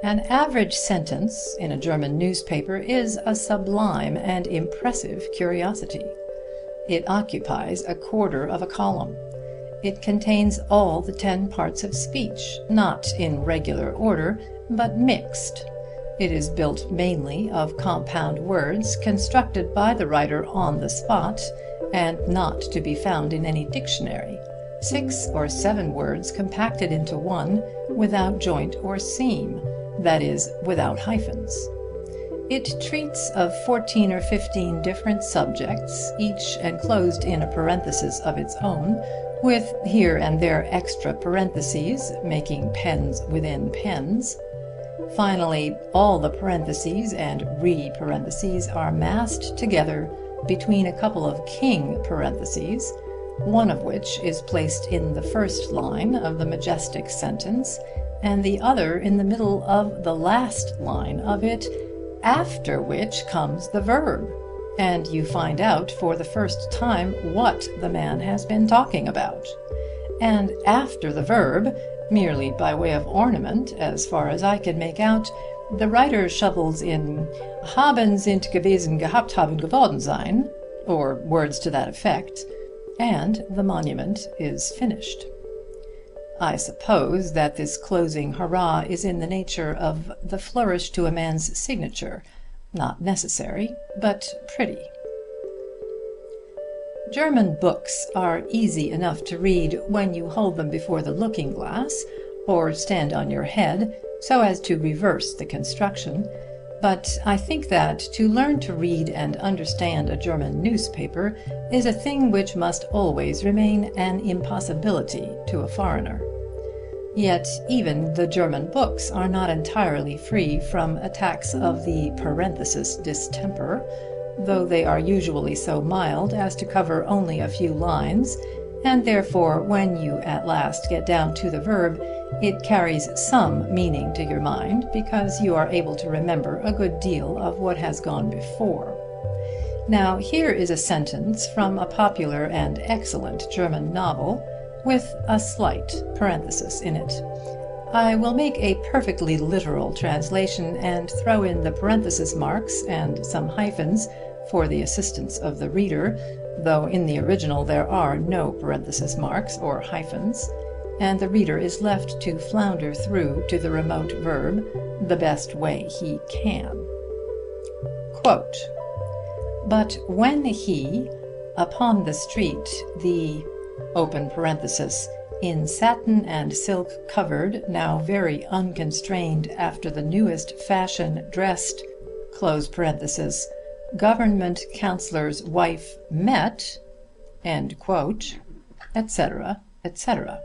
An average sentence in a German newspaper is a sublime and impressive curiosity. It occupies a quarter of a column. It contains all the 10 parts of speech, not in regular order, but mixed. It is built mainly of compound words constructed by the writer on the spot, and not to be found in any dictionary. 6 or 7 words compacted into one, without joint or seam, that is, without hyphens. It treats of 14 or 15 different subjects, each enclosed in a parenthesis of its own, with here and there extra parentheses, making pens within pens. Finally, all the parentheses and re-parentheses are massed together between a couple of king parentheses, one of which is placed in the first line of the majestic sentence, and the other in the middle of the last line of it, after which comes the verb, and you find out for the first time what the man has been talking about. And after the verb, merely by way of ornament, as far as I can make out, the writer shovels in haben sind gewesen gehabt haben geworden sein, or words to that effect, and the monument is finished. I suppose that this closing hurrah is in the nature of the flourish to a man's signature, not necessary, but pretty. German books are easy enough to read when you hold them before the looking-glass, or stand on your head, so as to reverse the construction, but I think that to learn to read and understand a German newspaper is a thing which must always remain an impossibility to a foreigner. Yet even the German books are not entirely free from attacks of the parenthesis distemper, though they are usually so mild as to cover only a few lines, and therefore when you at last get down to the verb, it carries some meaning to your mind, because you are able to remember a good deal of what has gone before. Now here is a sentence from a popular and excellent German novel, with a slight parenthesis in it. I will make a perfectly literal translation and throw in the parenthesis marks and some hyphens for the assistance of the reader, though in the original there are no parenthesis marks or hyphens, and the reader is left to flounder through to the remote verb the best way he can. Quote, "But when he, upon the street, the open parenthesis, in satin and silk covered, now very unconstrained after the newest fashion dressed, close parenthesis, government councillor's wife met," end quote, etc., etc.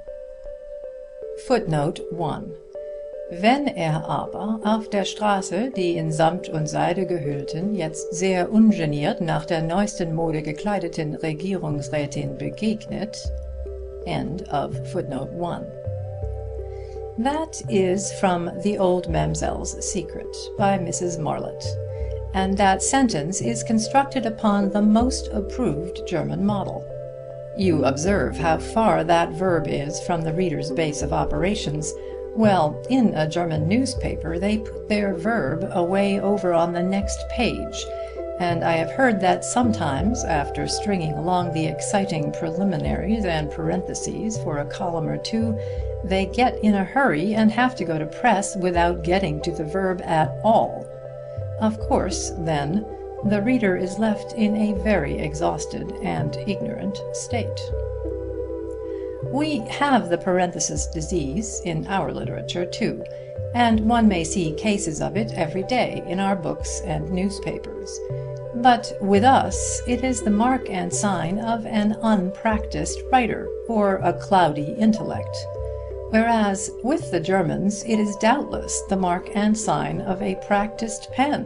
Footnote 1. Wenn aber auf der Straße die in Samt und Seide gehüllten, jetzt sehr ungeniert nach der neuesten Mode gekleideten Regierungsrätin begegnet. End of footnote 1. That is from The Old Mamselle's Secret by Mrs. Marlitt, and that sentence is constructed upon the most approved German model. You observe how far that verb is from the reader's base of operations. Well, in a German newspaper they put their verb away over on the next page, and I have heard that sometimes, after stringing along the exciting preliminaries and parentheses for a column or two, they get in a hurry and have to go to press without getting to the verb at all. Of course, then, the reader is left in a very exhausted and ignorant state. We have the parenthesis disease in our literature too, and one may see cases of it every day in our books and newspapers. But with us it is the mark and sign of an unpractised writer, or a cloudy intellect, whereas with the Germans it is doubtless the mark and sign of a practised pen,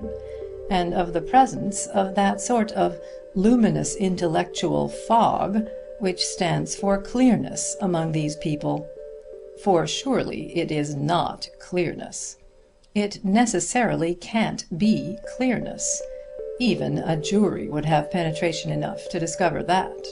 and of the presence of that sort of luminous intellectual fog which stands for clearness among these people. For surely it is not clearness. It necessarily can't be clearness. Even a jury would have penetration enough to discover that.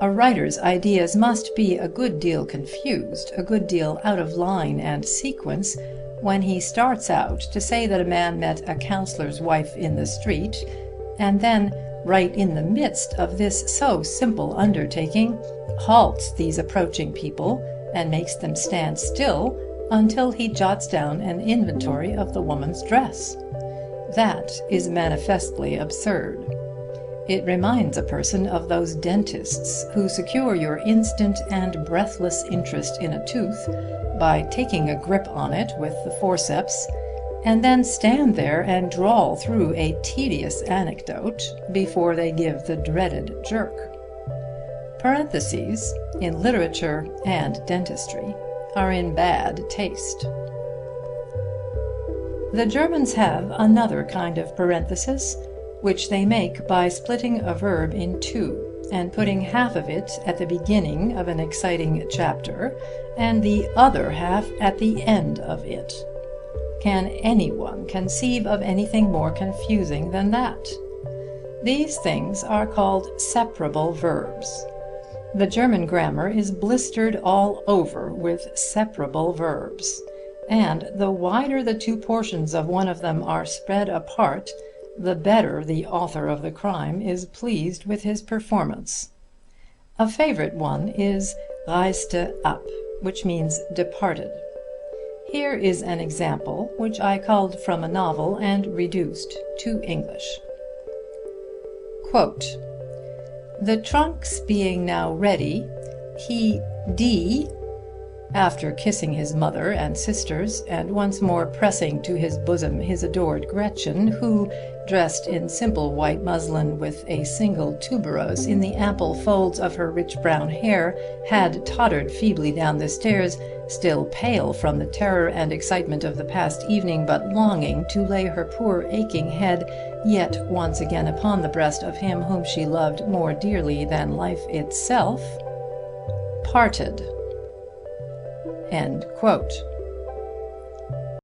A writer's ideas must be a good deal confused, a good deal out of line and sequence, when he starts out to say that a man met a councillor's wife in the street, and then, right in the midst of this so simple undertaking, halts these approaching people and makes them stand still until he jots down an inventory of the woman's dress. That is manifestly absurd. It reminds a person of those dentists who secure your instant and breathless interest in a tooth by taking a grip on it with the forceps, and then stand there and drawl through a tedious anecdote before they give the dreaded jerk. Parentheses, in literature and dentistry, are in bad taste. The Germans have another kind of parenthesis, which they make by splitting a verb in two, and putting half of it at the beginning of an exciting chapter, and the other half at the end of it. Can anyone conceive of anything more confusing than that? These things are called separable verbs. The German grammar is blistered all over with separable verbs, and the wider the two portions of one of them are spread apart, the better the author of the crime is pleased with his performance. A favorite one is reiste ab, which means departed. Here is an example which I culled from a novel and reduced to English. Quote, "The trunks being now ready, he after kissing his mother and sisters, and once more pressing to his bosom his adored Gretchen, who, dressed in simple white muslin with a single tuberose in the ample folds of her rich brown hair, had tottered feebly down the stairs, still pale from the terror and excitement of the past evening, but longing to lay her poor aching head yet once again upon the breast of him whom she loved more dearly than life itself, parted." End quote.